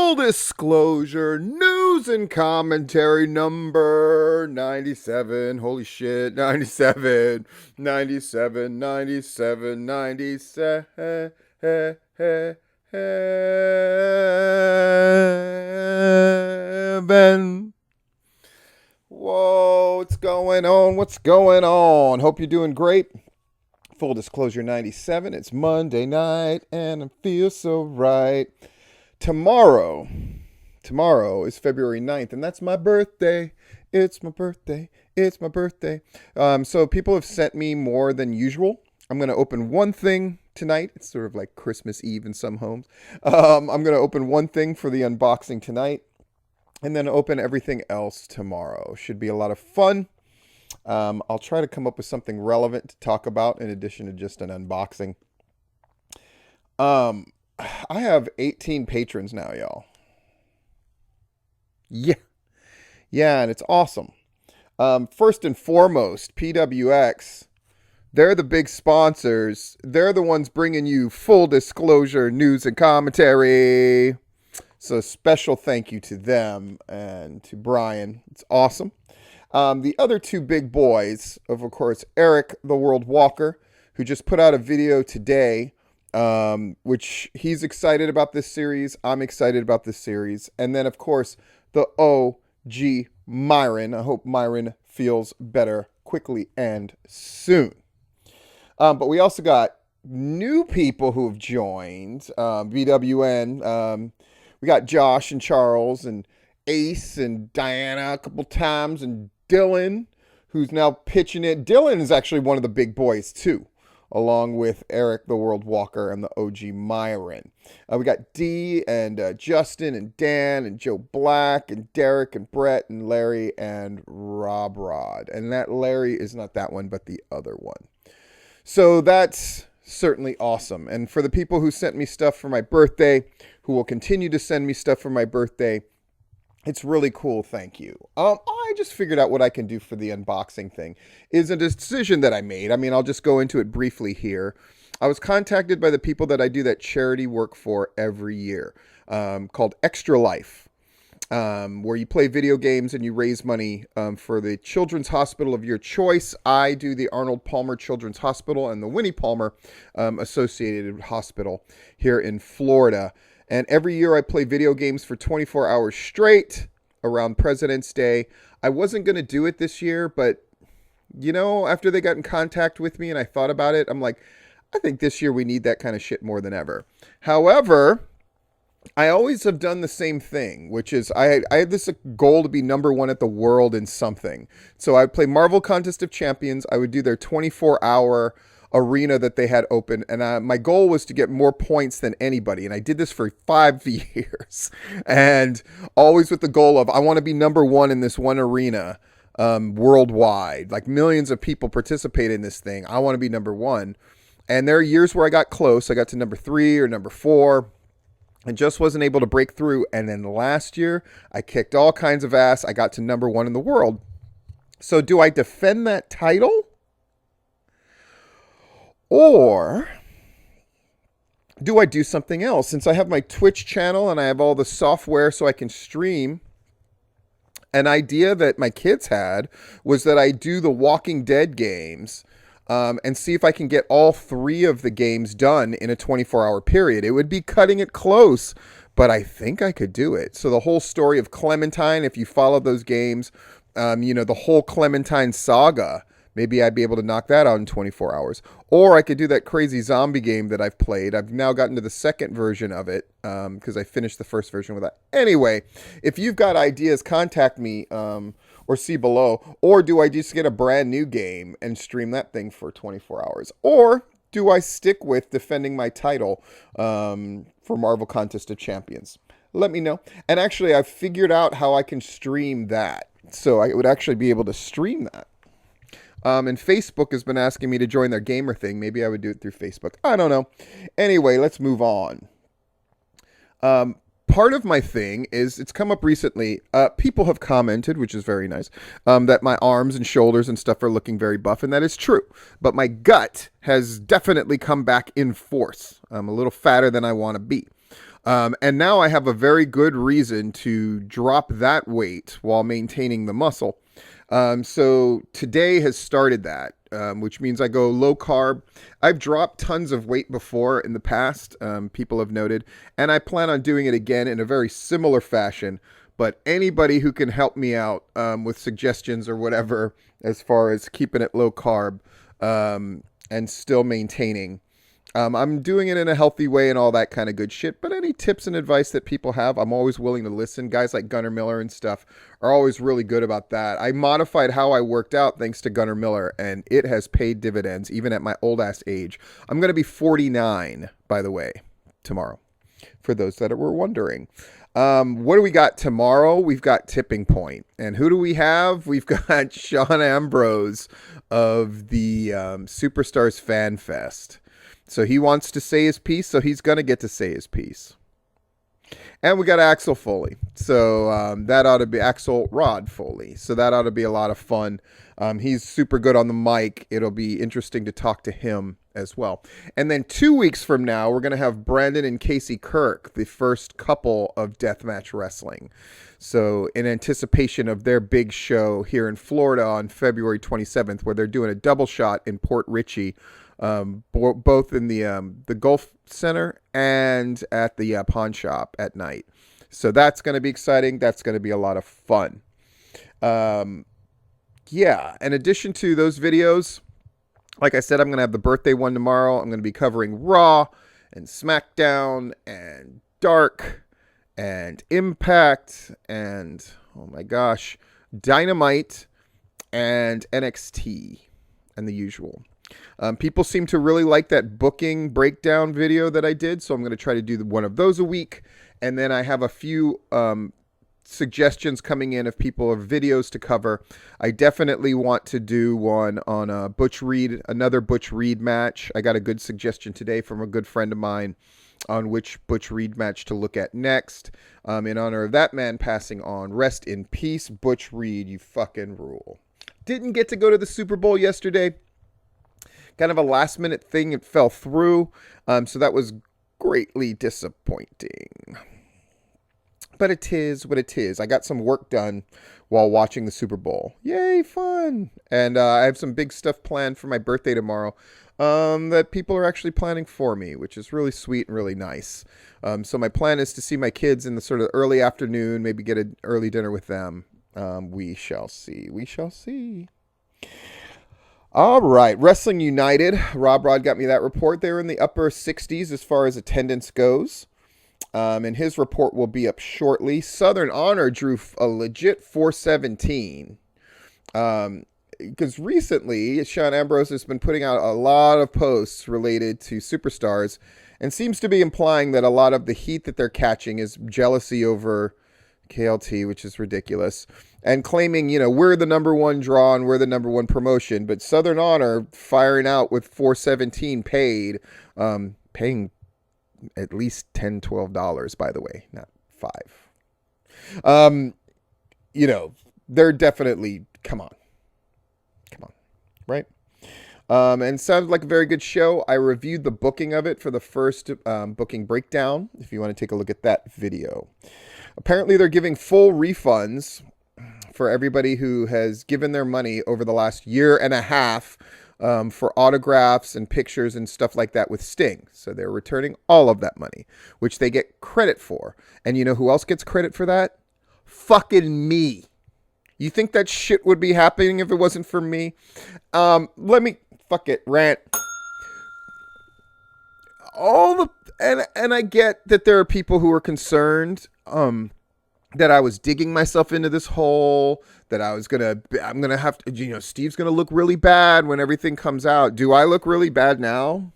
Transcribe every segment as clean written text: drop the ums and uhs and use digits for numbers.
Full disclosure, news and commentary number 97. Holy shit, 97, 97, 97, 97. Whoa, what's going on? What's going on? Hope you're doing great. Full disclosure 97. It's Monday night and I feel so right. Tomorrow is February 9th, and that's my birthday. It's my birthday. It's my birthday. So people have sent me more than usual. I'm going to open one thing tonight. It's sort of like Christmas Eve in some homes. I'm going to open one thing for the unboxing tonight, and then open everything else tomorrow. Should be a lot of fun. I'll try to come up with something relevant to talk about in addition to just an unboxing. I have 18 patrons now, y'all. Yeah, and it's awesome. First and foremost, PWX, they're the big sponsors. They're the ones bringing you full disclosure news and commentary. So special thank you to them and to Brian. It's awesome. The other two big boys, of course, Eric, the World Walker, who just put out a video today, which he's excited about this series. I'm excited about this series. And then, of course, the OG Myron. I hope Myron feels better quickly and soon. But we also got new people who have joined. BWN. We got Josh and Charles and Ace and Diana a couple times, and Dylan, who's now pitching it. Dylan is actually one of the big boys, too, along with Eric, the World Walker, and the OG Myron. We got Dee and Justin and Dan and Joe Black and Derek and Brett and Larry and Rob Rod. And that Larry is not that one, but the other one. So that's certainly awesome. And for the people who sent me stuff for my birthday, who will continue to send me stuff for my birthday, it's really cool. Thank you. I just figured out what I can do for the unboxing thing is a decision that I made. I mean, I'll just go into it briefly here. I was contacted by the people that I do that charity work for every year, called Extra Life, where you play video games and you raise money for the children's hospital of your choice. I do the Arnold Palmer Children's Hospital and the Winnie Palmer Associated Hospital here in Florida. And every year I play video games for 24 hours straight around President's Day. I wasn't going to do it this year, but, you know, after they got in contact with me and I thought about it, I'm like, I think this year we need that kind of shit more than ever. However, I always have done the same thing, which is I had this goal to be number one at the world in something. So I would play Marvel Contest of Champions. I would do their 24-hour arena that they had open, and my goal was to get more points than anybody, and I did this for 5 years, and always with the goal of I want to be number one in this one arena worldwide. Like, millions of people participate in this thing. I want to be number one, and there are years where I got close. I got to number 3 or number 4 and just wasn't able to break through. And then last year I kicked all kinds of ass. I got to number 1 in the world. So do I defend that title? Or do I do something else? Since I have my Twitch channel and I have all the software so I can stream, an idea that my kids had was that I do the Walking Dead games and see if I can get all 3 of the games done in a 24-hour period. It would be cutting it close, but I think I could do it. So the whole story of Clementine, if you follow those games, the whole Clementine saga, maybe I'd be able to knock that out in 24 hours. Or I could do that crazy zombie game that I've played. I've now gotten to the second version of it because I finished the first version with that. Anyway, if you've got ideas, contact me or see below. Or do I just get a brand new game and stream that thing for 24 hours? Or do I stick with defending my title for Marvel Contest of Champions? Let me know. And actually, I've figured out how I can stream that. So I would actually be able to stream that. And Facebook has been asking me to join their gamer thing. Maybe I would do it through Facebook. I don't know. Anyway, let's move on. Part of my thing is, it's come up recently, people have commented, which is very nice, that my arms and shoulders and stuff are looking very buff, and that is true. But my gut has definitely come back in force. I'm a little fatter than I want to be. And now I have a very good reason to drop that weight while maintaining the muscle. So today has started that, which means I go low carb. I've dropped tons of weight before in the past, people have noted, and I plan on doing it again in a very similar fashion. But anybody who can help me out with suggestions or whatever, as far as keeping it low carb and still maintaining. I'm doing it in a healthy way and all that kind of good shit. But any tips and advice that people have, I'm always willing to listen. Guys like Gunnar Miller and stuff are always really good about that. I modified how I worked out thanks to Gunnar Miller, and it has paid dividends even at my old ass age. I'm going to be 49, by the way, tomorrow, for those that were wondering. What do we got tomorrow? We've got Tipping Point. And who do we have? We've got Sean Ambrose of the Superstars Fan Fest. So he wants to say his piece, so he's going to get to say his piece. And we got Axel Foley. So that ought to be Axel Rod Foley. So that ought to be a lot of fun. He's super good on the mic. It'll be interesting to talk to him as well. And then 2 weeks from now, we're going to have Brandon and Casey Kirk, the first couple of Deathmatch Wrestling. So in anticipation of their big show here in Florida on February 27th, where they're doing a double shot in Port Richey, both in the Gulf Center and at the pawn shop at night. So that's going to be exciting. That's going to be a lot of fun. Yeah, in addition to those videos, like I said, I'm going to have the birthday one tomorrow. I'm going to be covering Raw and SmackDown and Dark and Impact and, oh my gosh, Dynamite and NXT and the usual. People seem to really like that booking breakdown video that I did, so I'm going to try to do one of those a week. And then I have a few suggestions coming in of people of videos to cover. I definitely want to do one on Butch Reed, another Butch Reed match. I got a good suggestion today from a good friend of mine on which Butch Reed match to look at next. In honor of that man passing on. Rest in peace, Butch Reed, you fucking rule. Didn't get to go to the Super Bowl yesterday. Kind of a last minute thing. It fell through. So that was greatly disappointing. But it is what it is. I got some work done while watching the Super Bowl. Yay, fun. And I have some big stuff planned for my birthday tomorrow that people are actually planning for me, which is really sweet and really nice. So my plan is to see my kids in the sort of early afternoon, maybe get an early dinner with them. We shall see. We shall see. All right, Wrestling United. Rob Rod got me that report. They're in the upper 60s as far as attendance goes. And his report will be up shortly. Southern Honor drew a legit 417. Because recently, Sean Ambrose has been putting out a lot of posts related to Superstars and seems to be implying that a lot of the heat that they're catching is jealousy over KLT, which is ridiculous. And claiming, we're the number one draw and we're the number one promotion. But Southern Honor firing out with 417 paid, paying at least $10, $12, by the way, not $5. They're definitely, come on, right? And sounded like a very good show. I reviewed the booking of it for the first booking breakdown, if you want to take a look at that video. Apparently, they're giving full refunds for everybody who has given their money over the last year and a half for autographs and pictures and stuff like that with Sting. So they're returning all of that money, which they get credit for. And you know who else gets credit for that? Fucking me. You think that shit would be happening if it wasn't for me? Rant. And I get that there are people who are concerned that I was digging myself into this hole, that I'm gonna have to, Steve's gonna look really bad when everything comes out. Do I look really bad now?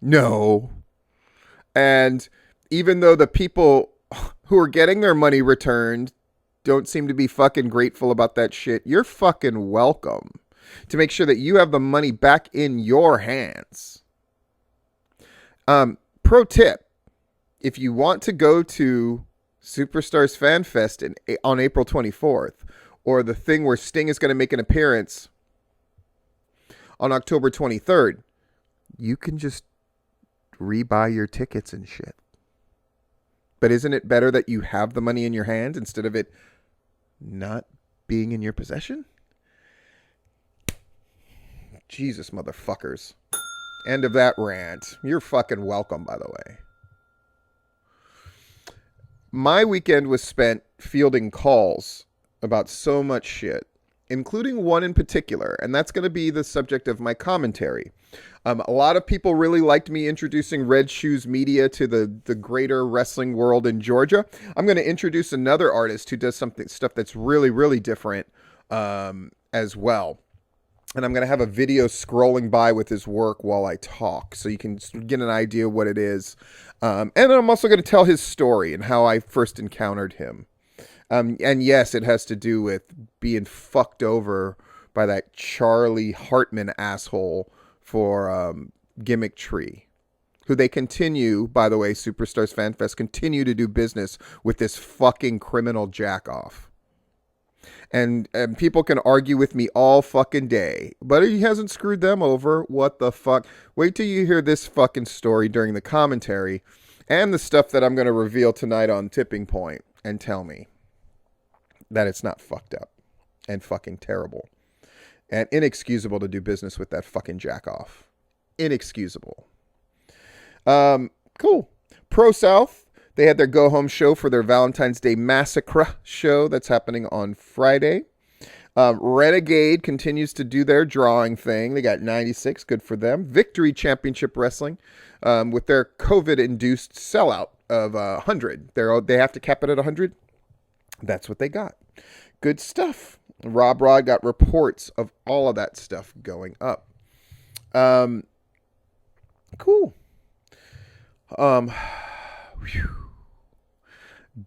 No. And even though the people who are getting their money returned don't seem to be fucking grateful about that shit, you're fucking welcome to make sure that you have the money back in your hands. Pro tip, if you want to go to Superstars Fan Fest on April 24th, or the thing where Sting is going to make an appearance on October 23rd, you can just rebuy your tickets and shit. But isn't it better that you have the money in your hand instead of it not being in your possession? Jesus, motherfuckers. End of that rant. You're fucking welcome, by the way. My weekend was spent fielding calls about so much shit, including one in particular, and that's going to be the subject of my commentary. A lot of people really liked me introducing Red Shoes Media to the greater wrestling world in Georgia. I'm going to introduce another artist who does stuff that's really, really different as well. And I'm going to have a video scrolling by with his work while I talk, so you can get an idea what it is. And I'm also going to tell his story and how I first encountered him. And yes, it has to do with being fucked over by that Charlie Hartman asshole for Gimmick Tree, who they continue, by the way, Superstars Fan Fest, continue to do business with this fucking criminal jackoff. And people can argue with me all fucking day, but he hasn't screwed them over. What the fuck? Wait till you hear this fucking story during the commentary and the stuff that I'm going to reveal tonight on Tipping Point, and tell me that it's not fucked up and fucking terrible and inexcusable to do business with that fucking jackoff. Inexcusable. Cool. Pro South. They had their go-home show for their Valentine's Day Massacre show that's happening on Friday. Renegade continues to do their drawing thing. They got 96. Good for them. Victory Championship Wrestling with their COVID-induced sellout of 100. They have to cap it at 100. That's what they got. Good stuff. Rob Rod got reports of all of that stuff going up. Cool. Whew.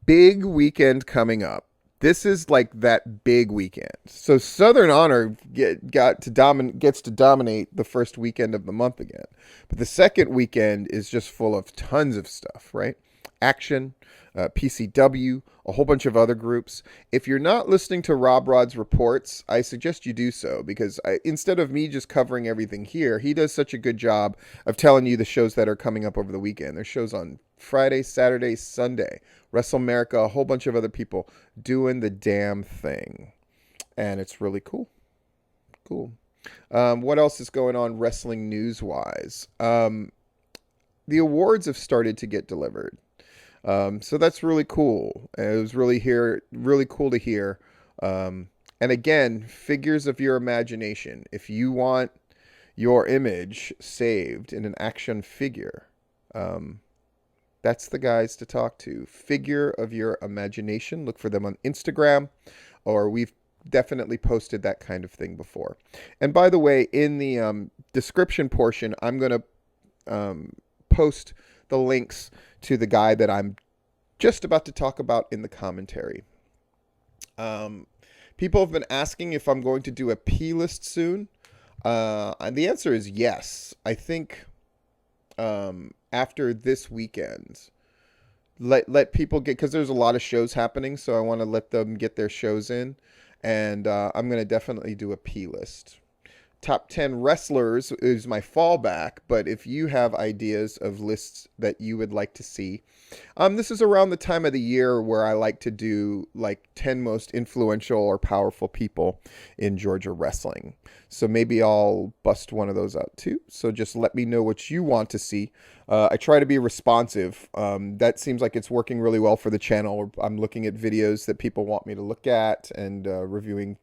Big weekend coming up. This is like that big weekend. So Southern Honor gets to dominate the first weekend of the month again. But the second weekend is just full of tons of stuff, right? Action, PCW, a whole bunch of other groups. If you're not listening to Rob Rod's reports, I suggest you do so, because instead of me just covering everything here, he does such a good job of telling you the shows that are coming up over the weekend. There's shows on Friday, Saturday, Sunday. WrestleMerica, a whole bunch of other people doing the damn thing. And it's really cool. Cool. What else is going on wrestling news-wise? The awards have started to get delivered. So that's really cool. It was really cool to hear. And again, figures of your imagination. If you want your image saved in an action figure, that's the guys to talk to. Figure of your imagination. Look for them on Instagram, or we've definitely posted that kind of thing before. And by the way, in the description portion, I'm going to post the links to the guy that I'm just about to talk about in the commentary. People have been asking if I'm going to do a P-list soon. And the answer is yes. I think after this weekend, let people get, because there's a lot of shows happening, so I want to let them get their shows in. And I'm going to definitely do a P-list. Top 10 wrestlers is my fallback, but if you have ideas of lists that you would like to see, this is around the time of the year where I like to do like 10 most influential or powerful people in Georgia wrestling. So maybe I'll bust one of those out too. So just let me know what you want to see. I try to be responsive. That seems like it's working really well for the channel. I'm looking at videos that people want me to look at and reviewing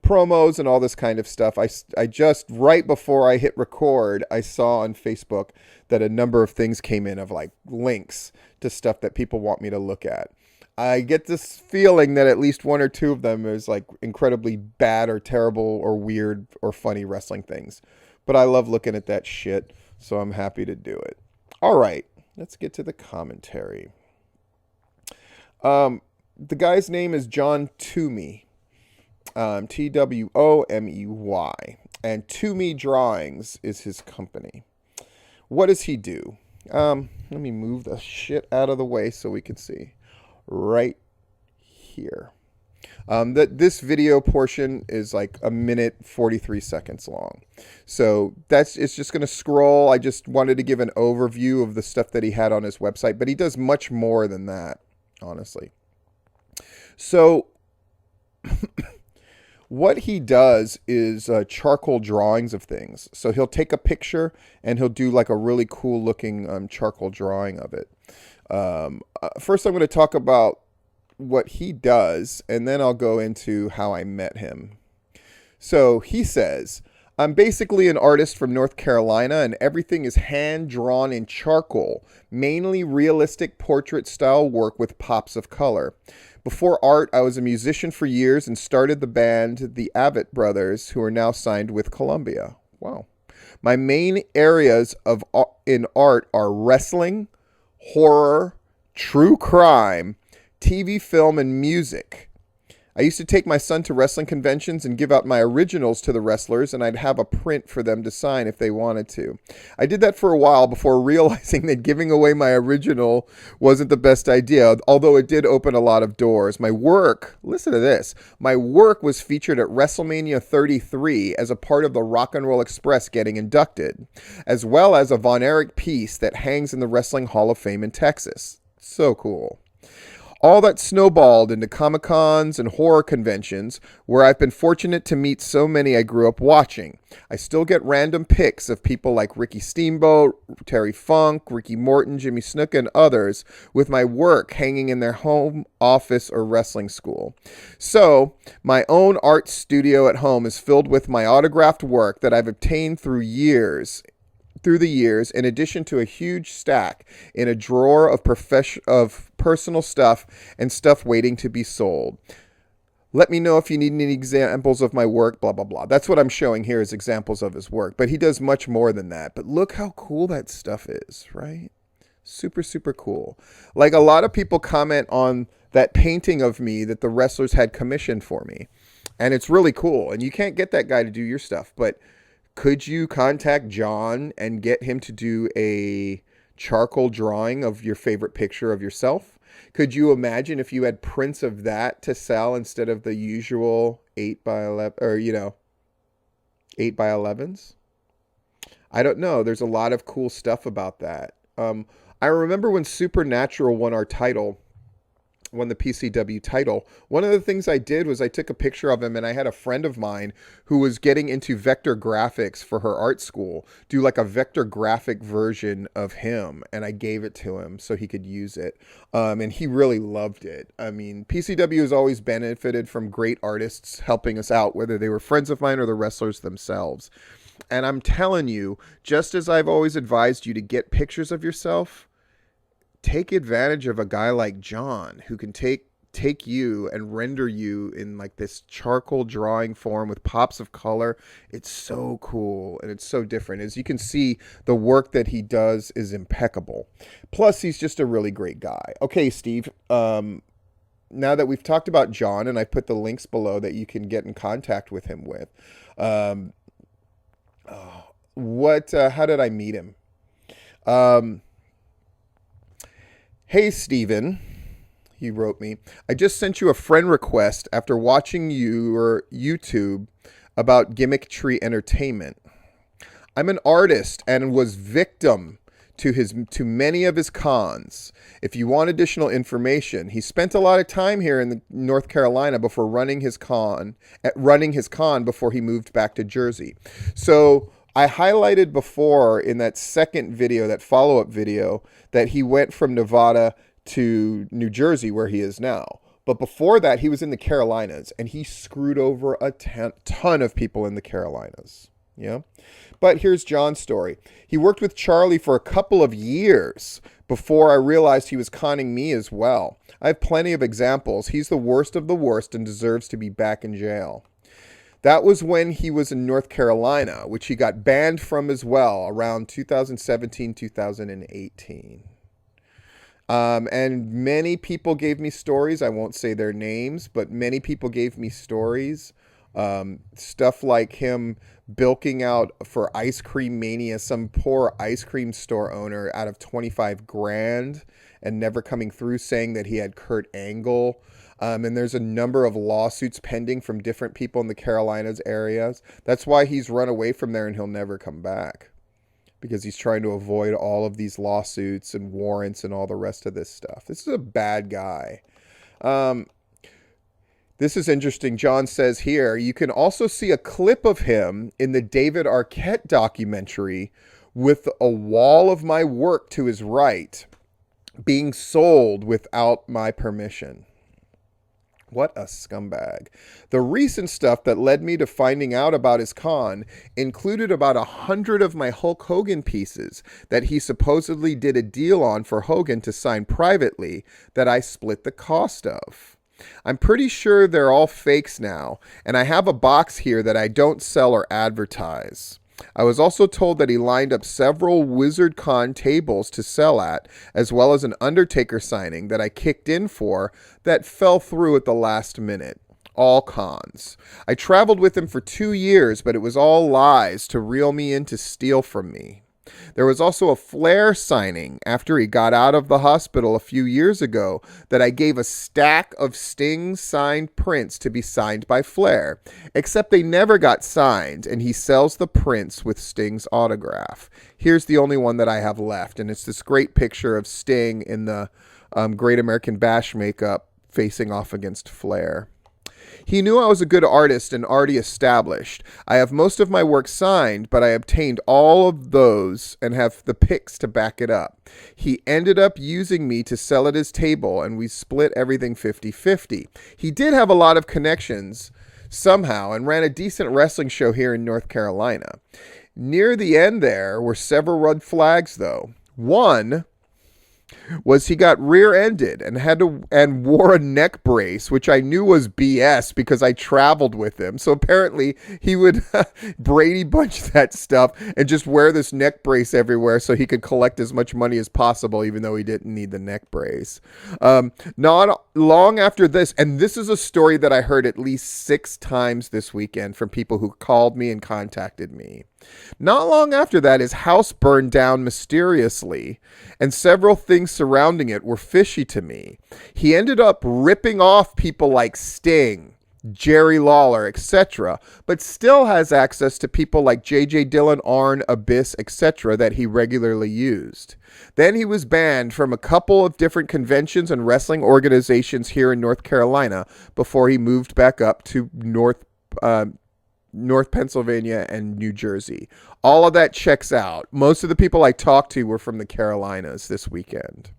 promos and all this kind of stuff. I just, right before I hit record, I saw on Facebook that a number of things came in of like links to stuff that people want me to look at. I get this feeling that at least one or two of them is like incredibly bad or terrible or weird or funny wrestling things. But I love looking at that shit, so I'm happy to do it. All right, let's get to the commentary. The guy's name is John Toomey. Twomey, and Toomey Drawings is his company. What does he do? Let me move the shit out of the way so we can see right here. This video portion is like a minute 43 seconds long. So it's just going to scroll. I just wanted to give an overview of the stuff that he had on his website, but he does much more than that, honestly. So what he does is charcoal drawings of things. So he'll take a picture and he'll do like a really cool looking charcoal drawing of it. First, I'm going to talk about what he does, and then I'll go into how I met him. So he says, I'm basically an artist from North Carolina, and everything is hand-drawn in charcoal, mainly realistic portrait-style work with pops of color. Before art, I was a musician for years and started the band The Avett Brothers, who are now signed with Columbia. Wow. My main areas in art are wrestling, horror, true crime, TV, film, and music. I used to take my son to wrestling conventions and give out my originals to the wrestlers, and I'd have a print for them to sign if they wanted to. I did that for a while before realizing that giving away my original wasn't the best idea, although it did open a lot of doors. My work, listen to this, my work was featured at WrestleMania 33 as a part of the Rock and Roll Express getting inducted, as well as a Von Erich piece that hangs in the Wrestling Hall of Fame in Texas. So cool. All that snowballed into Comic-Cons and horror conventions, where I've been fortunate to meet so many I grew up watching. I still get random pics of people like Ricky Steamboat, Terry Funk, Ricky Morton, Jimmy Snuka, and others with my work hanging in their home, office, or wrestling school. So, my own art studio at home is filled with my autographed work that I've obtained through the years, in addition to a huge stack in a drawer of personal stuff and stuff waiting to be sold. Let me know if you need any examples of my work, blah, blah, blah. That's what I'm showing here is examples of his work, but he does much more than that. But look how cool that stuff is, right? Super, super cool. Like, a lot of people comment on that painting of me that the wrestlers had commissioned for me, and it's really cool. And you can't get that guy to do your stuff, but could you contact John and get him to do a charcoal drawing of your favorite picture of yourself? Could you imagine if you had prints of that to sell instead of the usual 8 by 11 or 8 by 11s? I don't know. There's a lot of cool stuff about that. I remember when Supernatural won the PCW title, one of the things I did was I took a picture of him, and I had a friend of mine who was getting into vector graphics for her art school do like a vector graphic version of him, and I gave it to him so he could use it, and he really loved it. I mean, PCW has always benefited from great artists helping us out, whether they were friends of mine or the wrestlers themselves. And I'm telling you, just as I've always advised you to get pictures of yourself, take advantage of a guy like John who can take you and render you in like this charcoal drawing form with pops of color. It's so cool and it's so different. As you can see, the work that he does is impeccable. Plus, he's just a really great guy. Okay, Steve, now that we've talked about John, and I put the links below that you can get in contact with him with, how did I meet him? Hey, Steven, he wrote me. I just sent you a friend request after watching your YouTube about Gimmick Tree Entertainment. I'm an artist and was victim to many of his cons. If you want additional information, he spent a lot of time here in North Carolina before running his con before he moved back to Jersey. So I highlighted before in that second video, that follow-up video, that he went from Nevada to New Jersey where he is now. But before that, he was in the Carolinas, and he screwed over a ton of people in the Carolinas. Yeah. But here's John's story. He worked with Charlie for a couple of years before I realized he was conning me as well. I have plenty of examples. He's the worst of the worst and deserves to be back in jail. That was when he was in North Carolina, which he got banned from as well around 2017, 2018. And many people gave me stories. I won't say their names, but many people gave me stories Stuff like him bilking out for Ice Cream Mania, some poor ice cream store owner, out of 25 grand and never coming through, saying that he had Kurt Angle. And there's a number of lawsuits pending from different people in the Carolinas areas. That's why he's run away from there and he'll never come back, because he's trying to avoid all of these lawsuits and warrants and all the rest of this stuff. This is a bad guy. This is interesting. John says here, you can also see a clip of him in the David Arquette documentary with a wall of my work to his right being sold without my permission. What a scumbag. The recent stuff that led me to finding out about his con included about 100 of my Hulk Hogan pieces that he supposedly did a deal on for Hogan to sign privately that I split the cost of. I'm pretty sure they're all fakes now, and I have a box here that I don't sell or advertise. I was also told that he lined up several Wizard Con tables to sell at, as well as an Undertaker signing that I kicked in for that fell through at the last minute. All cons. I traveled with him for 2 years, but it was all lies to reel me in to steal from me. There was also a Flair signing after he got out of the hospital a few years ago that I gave a stack of Sting signed prints to be signed by Flair, except they never got signed, and he sells the prints with Sting's autograph. Here's the only one that I have left, and it's this great picture of Sting in the Great American Bash makeup facing off against Flair. He knew I was a good artist and already established. I have most of my work signed, but I obtained all of those and have the pics to back it up. He ended up using me to sell at his table, and we split everything 50-50. He did have a lot of connections somehow and ran a decent wrestling show here in North Carolina. Near the end there were several red flags, though. One was he got rear-ended and wore a neck brace, which I knew was BS because I traveled with him. So apparently he would Brady Bunch that stuff and just wear this neck brace everywhere so he could collect as much money as possible, even though he didn't need the neck brace. Not long after this, and this is a story that I heard at least 6 times this weekend from people who called me and contacted me. Not long after that, his house burned down mysteriously, and several things surrounding it were fishy to me. He ended up ripping off people like Sting, Jerry Lawler, etc., but still has access to people like J.J. Dillon, Arn, Abyss, etc. that he regularly used. Then he was banned from a couple of different conventions and wrestling organizations here in North Carolina before he moved back up to North Pennsylvania and New Jersey. All of that checks out. Most of the people I talked to were from the Carolinas this weekend.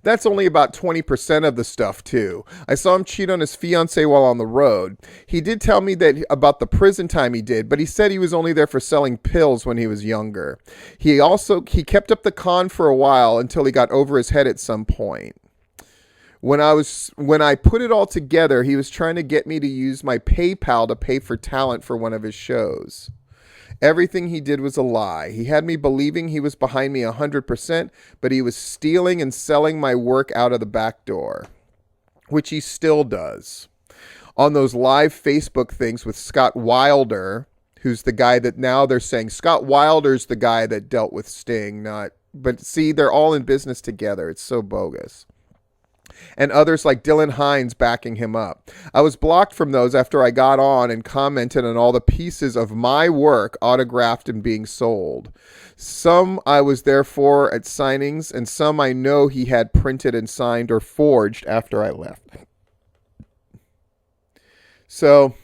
That's only about 20% of the stuff, too. I saw him cheat on his fiancée while on the road. He did tell me that about the prison time he did, but he said he was only there for selling pills when he was younger. He kept up the con for a while until he got over his head at some point. When I put it all together, he was trying to get me to use my PayPal to pay for talent for one of his shows. Everything he did was a lie. He had me believing he was behind me 100%, but he was stealing and selling my work out of the back door, which he still does. On those live Facebook things with Scott Wilder, who's the guy that now they're saying Scott Wilder's the guy that dealt with Sting, but see, they're all in business together. It's so bogus. And others like Dylan Hines backing him up. I was blocked from those after I got on and commented on all the pieces of my work autographed and being sold. Some I was there for at signings, and some I know he had printed and signed or forged after I left. So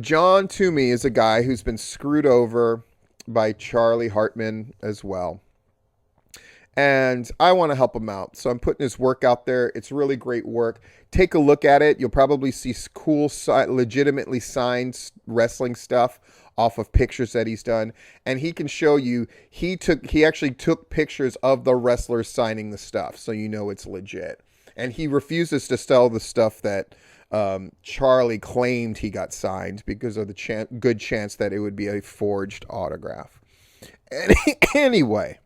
John Toomey is a guy who's been screwed over by Charlie Hartman as well. And I want to help him out. So I'm putting his work out there. It's really great work. Take a look at it. You'll probably see cool, legitimately signed wrestling stuff off of pictures that he's done. And he can show you, he actually took pictures of the wrestlers signing the stuff, so you know it's legit. And he refuses to sell the stuff that Charlie claimed he got signed because of the good chance that it would be a forged autograph. Anyway.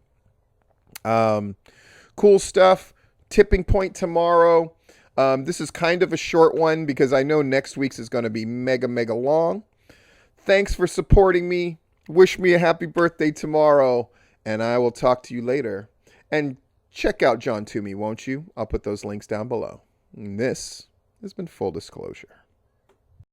Cool stuff. Tipping Point tomorrow. This is kind of a short one because I know next week's is going to be mega, mega long. Thanks for supporting me. Wish me a happy birthday tomorrow, and I will talk to you later. And check out John Toomey, won't you? I'll put those links down below. And this has been Full Disclosure.